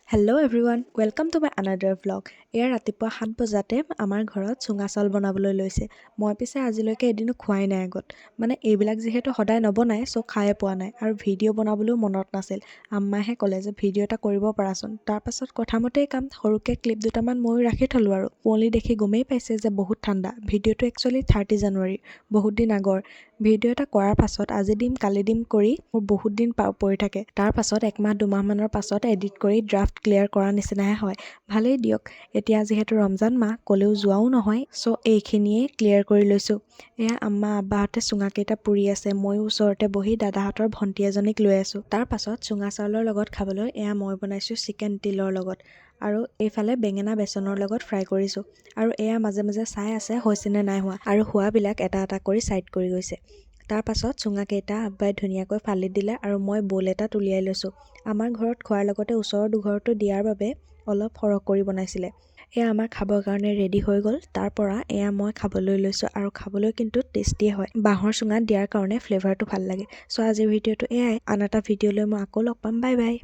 Hello' everyone, welcome to my another vlog. এয়া ৰাতিপুৱা 7 বজাতে আমাৰ ঘৰত চুঙা চাউল বনাবলৈ লৈছে। মই পিছে আজিলৈকে এদিনো খোৱাই নাই আগত। মানে এইবিলাক যিহেতু সদায় নবনাই, খায়ে পোৱা নাই আৰু ভিডিঅ' বনাবলৈও মনত নাছিল। আম্মাহে ক'লে যে ভিডিঅ' এটা কৰিব পাৰাচোন। তাৰপাছত কথামতেই কাম সৰুকৈ ক্লিপ দুটামান ময়ো ৰাখি থ'লোঁ আৰু কুঁৱলী দেখি গমেই পাইছে যে বহুত ঠাণ্ডা। ভিডিঅ'টো একচুৱেলি 30 জানুৱাৰী, বহুত দিন আগৰ। ভিডিঅ' এটা কৰাৰ পাছত আজি দিম কালি দিম কৰি মোৰ বহুত দিন পৰি থাকে। তাৰ পাছত 1 মাহ 2 মাহমানৰ পাছত এডিট কৰি ড্ৰাফ্ট ক্লিয়াৰ কৰা নিচিনাহে হয়। ভালেই দিয়ক, এতিয়া যিহেতু ৰমজান মাহ ক'লেও যোৱাও নহয়, এইখিনিয়ে ক্লিয়াৰ কৰি লৈছোঁ। এয়া আম্মা আব্বাহঁতে চুঙাকেইটা পুৰি আছে, ময়ো ওচৰতে বহি দাদাহঁতৰ ভণ্টি এজনীক লৈ আছোঁ। তাৰ পাছত চুঙা চাউলৰ লগত খাবলৈ এয়া মই বনাইছোঁ চিকেন তিলৰ লগত, আৰু এইফালে বেঙেনা বেচনৰ লগত ফ্ৰাই কৰিছোঁ। আৰু এয়া মাজে মাজে চাই আছে হৈছেনে নাই হোৱা, আৰু হোৱাবিলাক এটা এটা কৰি ছাইড কৰি গৈছে। তাৰ পাছত চুঙাকেইটা আব্বাই ধুনীয়াকৈ ফালি দিলে আৰু মই বল এটাত উলিয়াই লৈছোঁ। আমাৰ ঘৰত খোৱাৰ লগতে ওচৰৰ দুঘৰতো দিয়াৰ বাবে অলপ সৰহ কৰি বনাইছিলে। এয়া আমাৰ খাবৰ কাৰণে ৰেডি হৈ গ'ল। তাৰ পৰা এয়া মই খাবলৈ লৈছোঁ, আৰু খাবলৈ কিন্তু টেষ্টিয়ে হয়। বাঁহৰ চুঙাত দিয়াৰ কাৰণে ফ্লেভাৰটো ভাল লাগে। আজিৰ ভিডিঅ'টো এয়াই। আন এটা ভিডিঅ' লৈ মই আকৌ লগ পাম। Bye bye.